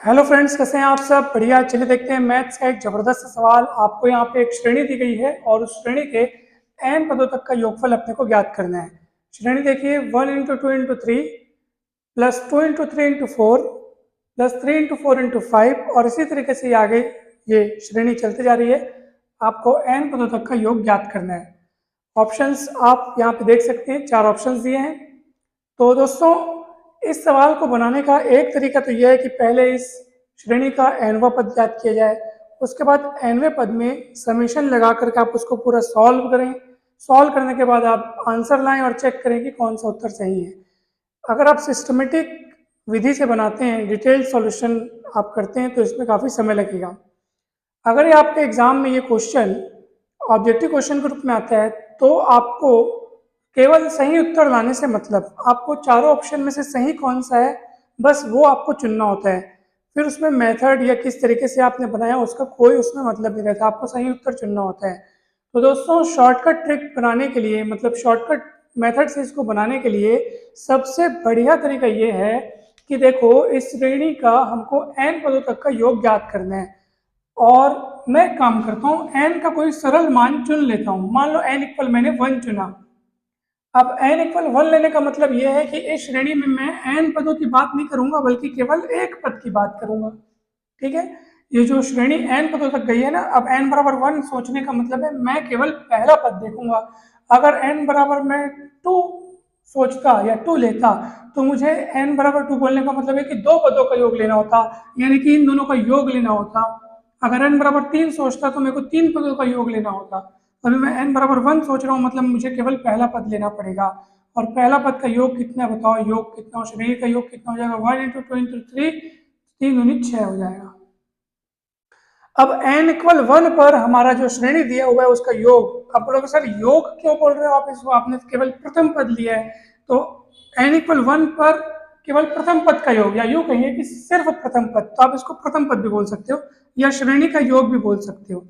Hello friends, कैसे हैं आप सब? बढ़िया। चलिए देखते हैं मैथ्स का एक जबरदस्त सवाल। आपको यहाँ पे एक श्रेणी दी गई है और उस श्रेणी के n पदों तक का योगफल अपने को ज्ञात करना है। श्रेणी देखिए, 1 into 2 into 3 plus 2 into 3 into 4 plus 3 into 4 into 5 और इसी तरीके से आगे ये श्रेणी चलती जा रही है। आपको n पदों तक का योग ज्ञात करना है। ऑप्शंस आप यहाँ पे देख सकते हैं, 4 ऑप्शंस दिए हैं। तो दोस्तों, इस सवाल को बनाने का एक तरीका तो यह है कि पहले इस श्रेणी का nवां पद ज्ञात किया जाए, उसके बाद nवें पद में समेशन लगा करके आप उसको पूरा सॉल्व करें। सॉल्व करने के बाद आप आंसर लाएं और चेक करें कि कौन सा उत्तर सही है। अगर आप सिस्टमेटिक विधि से बनाते हैं, डिटेल्ड सॉल्यूशन आप करते हैं, तो इसमें काफ़ी समय लगेगा। अगर ये आपके एग्जाम में ये क्वेश्चन ऑब्जेक्टिव क्वेश्चन के रूप में आता है, तो आपको केवल सही उत्तर लाने से मतलब, आपको चारों ऑप्शन में से सही कौन सा है बस वो आपको चुनना होता है। फिर उसमें मेथड या किस तरीके से आपने बनाया उसका कोई उसमें मतलब नहीं रहता, आपको सही उत्तर चुनना होता है। तो दोस्तों, शॉर्टकट ट्रिक बनाने के लिए, मतलब शॉर्टकट मेथड से इसको बनाने के लिए सबसे बढ़िया तरीका ये है कि देखो, इस श्रेणी का हमको n पदों तक का योग ज्ञात करना है। और मैं एक काम करता हूँ, n का कोई सरल मान चुन लेता हूँ। मान लो n इक्वल मैंने 1 चुना। अब n इक्वल 1 लेने का मतलब यह है कि इस श्रेणी में मैं n पदों की बात नहीं करूंगा, बल्कि केवल एक पद की बात करूंगा। ठीक है, ये जो श्रेणी n पदों तक गई है ना, अब n बराबर 1 सोचने का मतलब है मैं केवल पहला पद देखूंगा। अगर n बराबर मैं 2 सोचता या 2 लेता, तो मुझे n बराबर 2 बोलने का मतलब है कि दो पदों का योग लेना होता, यानी कि इन दोनों का योग लेना होता। अगर n बराबर 3 सोचता तो मेरे को 3 पदों का योग लेना होता। अभी मैं n बराबर 1 सोच रहा हूँ, मतलब मुझे केवल पहला पद लेना पड़ेगा। और पहला पद का योग कितना बताओ? योग कितना? श्रेणी का योग कितना हो जाएगा? 1 इंटू 2 इंटू 3, 3 दूनी 6 हो जाएगा। अब n इक्वल 1 पर हमारा जो श्रेणी दिया हुआ है उसका योग। आप बोलोगे सर योग क्यों बोल रहे हो आप इसको, आपने केवल प्रथम पद लिया है। तो n इक्वल 1 पर केवल प्रथम पद का योग, या यूं कहिए कि सिर्फ प्रथम पद, तो आप इसको प्रथम पद भी बोल सकते हो या श्रेणी का योग भी बोल सकते हो।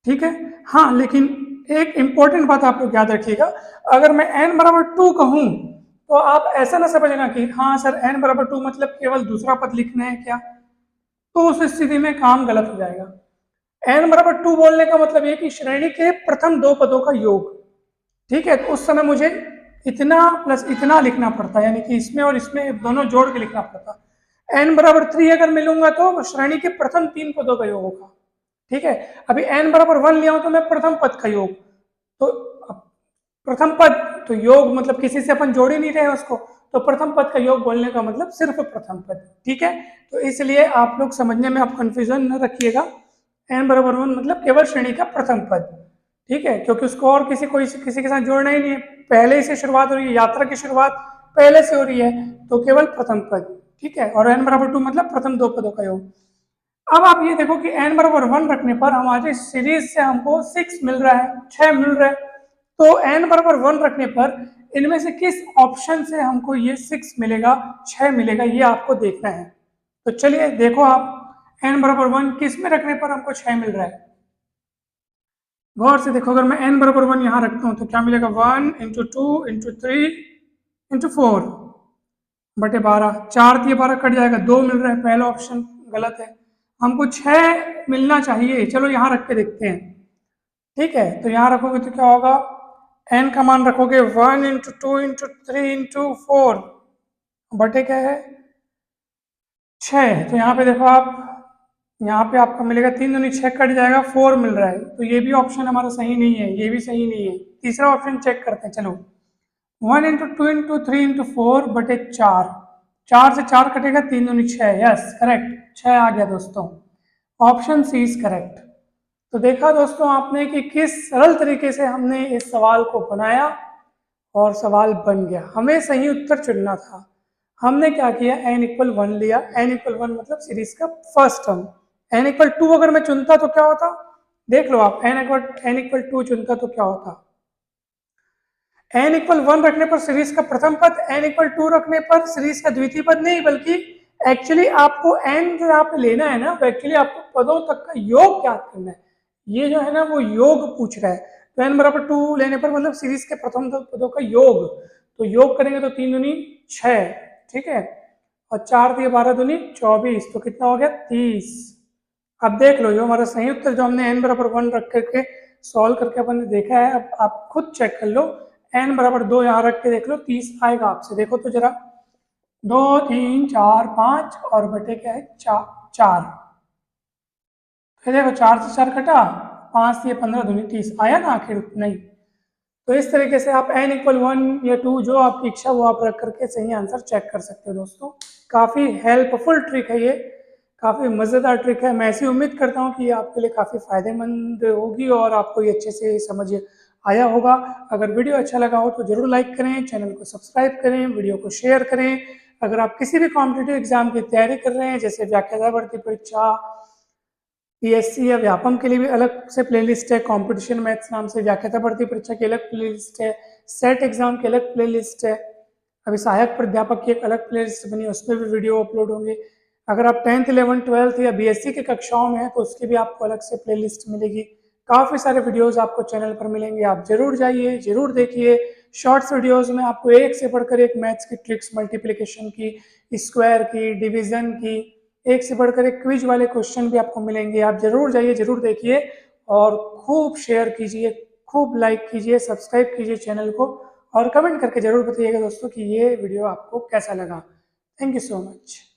ठीक है, हाँ, लेकिन एक इंपॉर्टेंट बात आप लोग याद रखिएगा। अगर मैं n बराबर 2 कहूं, तो आप ऐसा ना समझना कि हाँ सर n बराबर 2 मतलब केवल दूसरा पद लिखना है क्या, तो उस स्थिति में काम गलत हो जाएगा। n बराबर 2 बोलने का मतलब ये कि श्रेणी के प्रथम दो पदों का योग। ठीक है, तो उस समय मुझे इतना प्लस इतना लिखना पड़ता है, यानी कि इसमें और इसमें दोनों जोड़ के लिखना पड़ता। n बराबर 3 अगर मिलूंगा तो श्रेणी के प्रथम 3 पदों का योग होगा। ठीक है, अभी n बराबर 1 लिया हूं तो मैं प्रथम पद का योग। तो प्रथम पद तो योग मतलब किसी से अपन जोड़ ही नहीं रहे उसको, तो प्रथम पद का योग बोलने का मतलब सिर्फ प्रथम पद। ठीक है, तो इसलिए आप लोग समझने में आप कंफ्यूजन न रखिएगा। n बराबर 1 मतलब केवल श्रेणी का प्रथम पद। ठीक है, क्योंकि उसको और किसी के साथ जोड़ना ही नहीं है, पहले ही से शुरुआत हो रही है, यात्रा की शुरुआत पहले से हो रही है, तो केवल प्रथम पद। ठीक है, और n बराबर 2 मतलब प्रथम दो पदों का योग। अब आप ये देखो कि n बराबर 1 रखने पर हमारे सीरीज से हमको 6 मिल रहा है, 6 मिल रहा है। तो n बराबर 1 रखने पर इनमें से किस ऑप्शन से हमको ये 6 मिलेगा, 6 मिलेगा, ये आपको देखना है। तो चलिए देखो आप, n बराबर 1 किस में रखने पर हमको 6 मिल रहा है। गौर से देखो, अगर मैं n बराबर 1 यहाँ रखता हूँ तो क्या मिलेगा? 1 इंटू 2 इंटू 3 इंटू 4 बटे 12, 4 दिए 12 कट जाएगा, 2 मिल रहा है, पहला ऑप्शन गलत है। हमको 6 मिलना चाहिए। चलो यहाँ रख के देखते हैं। ठीक है, तो यहाँ रखोगे तो क्या होगा? n का मान रखोगे 1 इंटू 2 इंटू 3 इंटू 4 बटे क्या है? 6। तो यहाँ पे देखो आप, यहाँ पे आपका मिलेगा 3 दूनी 6 कट जाएगा, 4 मिल रहा है। तो ये भी ऑप्शन हमारा सही नहीं है, ये भी सही नहीं है। तीसरा ऑप्शन चेक करते हैं। चलो, 1 इंटू 2 इंटू 3 इंटू 4 बटे 4, 4 से 4 कटेगा, 3 दूनी 6, यस करेक्ट, 6 आ गया दोस्तों। Option C is correct. तो देखा दोस्तों आपने कि किस सरल तरीके से हमने इस सवाल को बनाया और सवाल बन गया। हमें सही उत्तर चुनना था। हमने क्या किया? n इक्वल 1 लिया। n इक्वल 1 मतलब सीरीज का फर्स्ट टर्म। n इक्वल 2 अगर मैं चुनता तो क्या होता? देख लो आप, n इक्वल 2 चुनता तो क्या होता? n इक्वल 1 रखने पर सीरीज का प्रथम पद, n इक्वल 2 रखने पर सीरीज का द्वितीय पद नहीं, बल्कि एक्चुअली आपको n जो यहाँ पे लेना है ना, वो एक्चुअली आपको पदों तक का योग ज्ञात करना है। ये जो है ना, वो योग पूछ रहा है। तो n बराबर 2 लेने पर मतलब सीरीज के प्रथम दो पदों का योग, तो योग करेंगे तो 3 दूनी 6। ठीक है, और 4 दिए 12 दूनी 24, तो कितना हो गया 30। अब देख लो जो हमारा सही उत्तर जो हमने n बराबर 1 रख करके सॉल्व करके अपन ने देखा है, अब आप खुद चेक कर लो, n बराबर 2 यहाँ रख के देख लो 30 आएगा आपसे। देखो तो जरा 2 3 4 5 और बटे क्या है 4। फिर देखो 4 से 4 कटा, 5 से 15 दूनी 30 आया ना आखिर नहीं। तो इस तरीके से आप n इक्वल 1 या 2 जो आपकी इच्छा वो आप रख करके सही आंसर चेक कर सकते हो दोस्तों। काफ़ी हेल्पफुल ट्रिक है ये, काफ़ी मज़ेदार ट्रिक है। मैं ऐसी उम्मीद करता हूँ कि ये आपके लिए काफ़ी फ़ायदेमंद होगी और आपको ये अच्छे से समझ आया होगा। अगर वीडियो अच्छा लगा हो तो ज़रूर लाइक करें, चैनल को सब्सक्राइब करें, वीडियो को शेयर करें। अगर आप किसी भी कॉम्पिटिटिव एग्जाम की तैयारी कर रहे हैं, जैसे व्याख्याता भर्ती परीक्षा, पीएससी या व्यापम के लिए भी अलग से प्लेलिस्ट है, कंपटीशन मैथ्स नाम से व्याख्याता भर्ती परीक्षा की अलग प्लेलिस्ट है, सेट एग्जाम की अलग प्लेलिस्ट है, अभी सहायक प्राध्यापक की एक अलग प्लेलिस्ट बनी है, उसमें भी वीडियो अपलोड होंगे। अगर आप 10th 11th 12th या बीएससी की कक्षाओं में हैं तो उसकी भी आपको अलग से प्लेलिस्ट मिलेगी। काफ़ी सारे वीडियोस आपको चैनल पर मिलेंगे, आप जरूर जाइए, जरूर देखिए। शॉर्ट्स वीडियोस में आपको एक से बढ़कर एक मैथ्स की ट्रिक्स, मल्टीप्लिकेशन की, स्क्वायर की, डिवीजन की, एक से बढ़कर एक क्विज वाले क्वेश्चन भी आपको मिलेंगे। आप जरूर जाइए, जरूर देखिए और खूब शेयर कीजिए, खूब लाइक कीजिए, सब्सक्राइब कीजिए चैनल को और कमेंट करके जरूर बताइएगा दोस्तों कि ये वीडियो आपको कैसा लगा। Thank you so much.